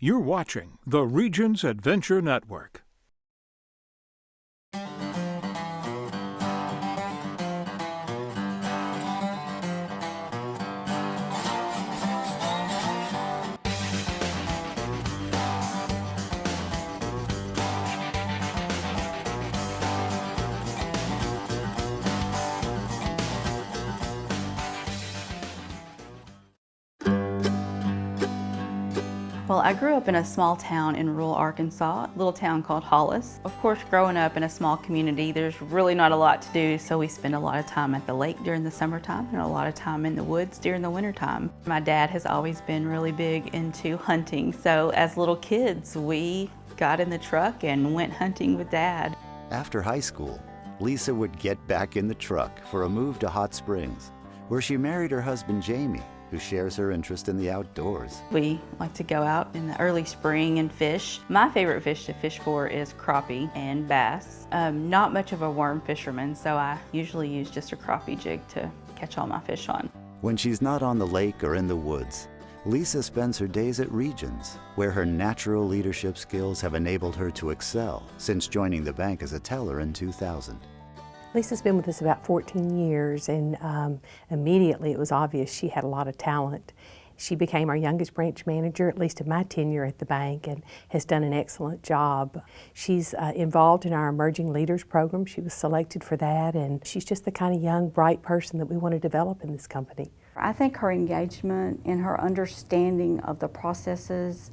You're watching the Regions Adventure Network. Well, I grew up in a small town in rural Arkansas, a little town called Hollis. Of course, growing up in a small community, there's really not a lot to do, so we spend a lot of time at the lake during the summertime and a lot of time in the woods during the wintertime. My dad has always been really big into hunting, so as little kids, we got in the truck and went hunting with Dad. After high school, Lisa would get back in the truck for a move to Hot Springs, where she married her husband Jamie, who shares her interest in the outdoors. We like to go out in the early spring and fish. My favorite fish to fish for is crappie and bass. Not much of a worm fisherman, so I usually use just a crappie jig to catch all my fish on. When she's not on the lake or in the woods, Lisa spends her days at Regions, where her natural leadership skills have enabled her to excel since joining the bank as a teller in 2000. Lisa's been with us about 14 years, and immediately it was obvious she had a lot of talent. She became our youngest branch manager, at least in my tenure at the bank, and has done an excellent job. She's involved in our Emerging Leaders program. She was selected for that, and she's just the kind of young, bright person that we want to develop in this company. I think her engagement and her understanding of the processes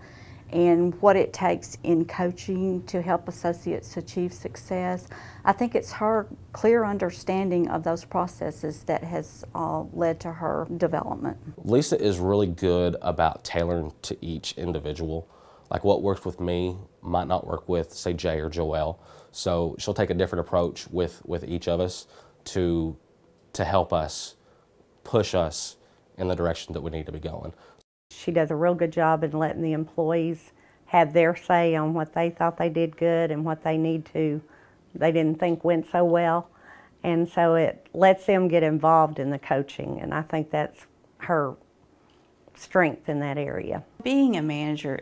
and what it takes in coaching to help associates achieve success. I think it's her clear understanding of those processes that has led to her development. Lisa is really good about tailoring to each individual. Like what works with me might not work with, say, Jay or Joelle. So she'll take a different approach with each of us to help us, push us in the direction that we need to be going. She does a real good job in letting the employees have their say on what they thought they did good and what they didn't think went so well. And so it lets them get involved in the coaching, and I think that's her strength in that area. Being a manager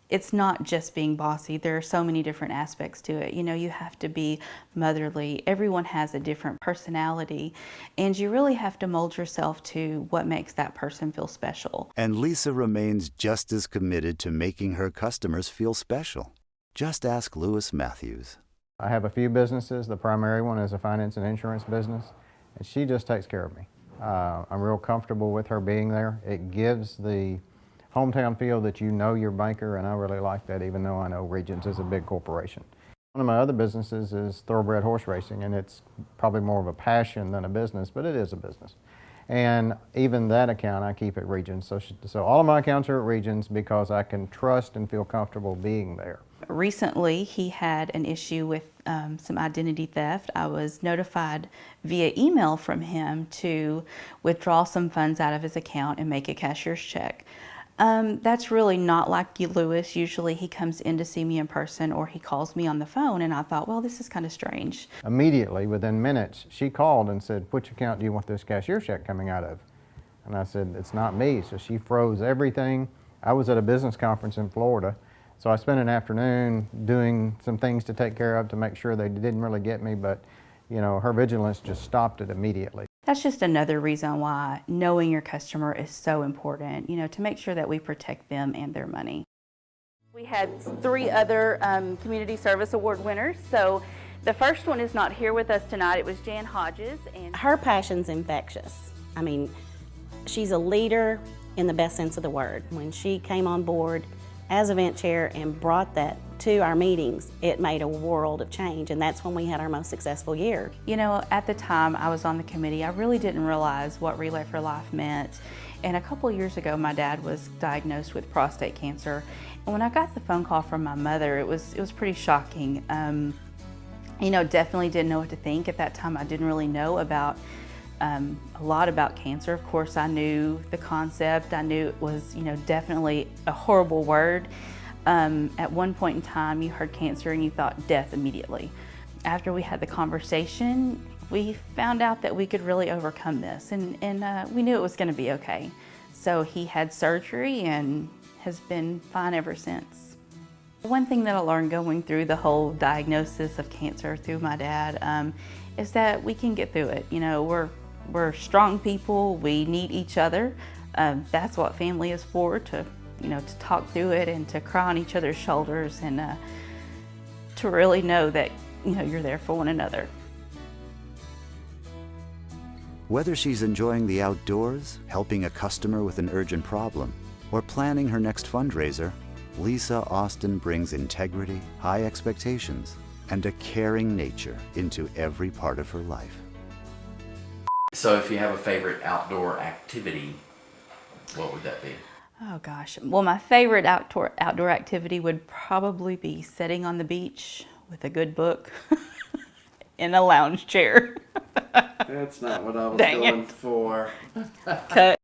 it's not just being bossy. There are so many different aspects to it. You know, you have to be motherly. Everyone has a different personality, and you really have to mold yourself to what makes that person feel special. And Lisa remains just as committed to making her customers feel special. Just ask Lewis Matthews. I have a few businesses. The primary one is a finance and insurance business, and she just takes care of me. I'm real comfortable with her being there. It gives the hometown feel that you know your banker, and I really like that, even though I know Regions is a big corporation. One of my other businesses is thoroughbred horse racing, and it's probably more of a passion than a business, but it is a business. And even that account I keep at Regions. So all of my accounts are at Regions because I can trust and feel comfortable being there. Recently, he had an issue with some identity theft. I was notified via email from him to withdraw some funds out of his account and make a cashier's check. That's really not like Lewis. Usually he comes in to see me in person or he calls me on the phone, and I thought, well, this is kind of strange. Immediately, within minutes, she called and said, which account do you want this cashier check coming out of? And I said, it's not me. So she froze everything. I was at a business conference in Florida, so I spent an afternoon doing some things to take care of to make sure they didn't really get me, but you know, her vigilance just stopped it immediately. That's just another reason why knowing your customer is so important, you know, to make sure that we protect them and their money. We had 3 other Community Service Award winners. So the first one is not here with us tonight. It was Jan Hodges. And her passion's infectious. I mean, she's a leader in the best sense of the word. When she came on board as event chair and brought that to our meetings, it made a world of change, and that's when we had our most successful year. You know, at the time I was on the committee, I really didn't realize what Relay for Life meant. And a couple of years ago, my dad was diagnosed with prostate cancer. And when I got the phone call from my mother, it was pretty shocking. You know, definitely didn't know what to think. At that time, I didn't really know about a lot about cancer. Of course, I knew the concept. I knew it was, you know, definitely a horrible word. At one point in time, you heard cancer and you thought death immediately. After we had the conversation, we found out that we could really overcome this, and we knew it was going to be okay. So he had surgery, and has been fine ever since. One thing that I learned going through the whole diagnosis of cancer through my dad is that we can get through it. You know, we're strong people. We need each other. That's what family is for, to talk through it and to cry on each other's shoulders, and to really know that you're there for one another. Whether she's enjoying the outdoors, helping a customer with an urgent problem, or planning her next fundraiser, Lisa Austin brings integrity, high expectations, and a caring nature into every part of her life. So if you have a favorite outdoor activity, what would that be? Oh gosh, well, my favorite outdoor activity would probably be sitting on the beach with a good book in a lounge chair. That's not what I was Dang going it. for. Cut.